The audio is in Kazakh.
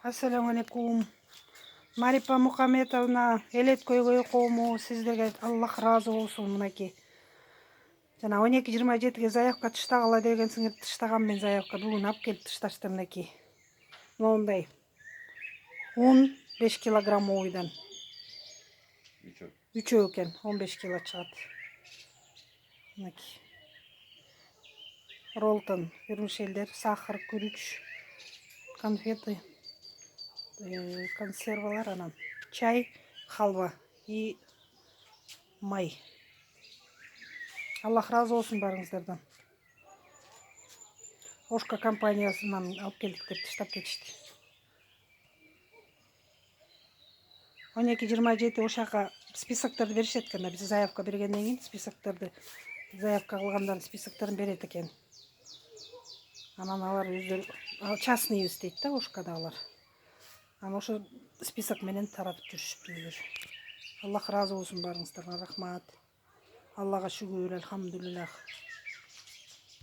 Assalamu alaikum. Марипа Мухаметовна, Элет көйгөй коому, сиздерге Аллах разы болсун. Мынакей. Жана 12:27-ге заявка тыштагыла дегенсиңер, тыштагам мен заявка. Бүгүн алып келип тышташты мынакей. Мондай 15 килограмм ойдан. Үчөө экен, 15 кило чыгат. Мынакей. Ролтон, вермишелдер, сахар, күрүч, конфеты, консервалар, анан чай, халва и май. Аллах разы болсун барыңыздардан. Ошка компаниясынан алып келдик деп тыштап кетишти. 12:27 ошака списокторду беришет экен. Биз заявка бергенден кийин списокторду, заявка кылгандардын списокторун берет экен. Анан алар өздөрү частныйбыз дейт да, ошкадагылар. Анан ошо список менен таратып жүрүшүптүр. Аллах разы болсун барыңыздардан, рахмат. Аллага шүгүр, альхамдулиллах.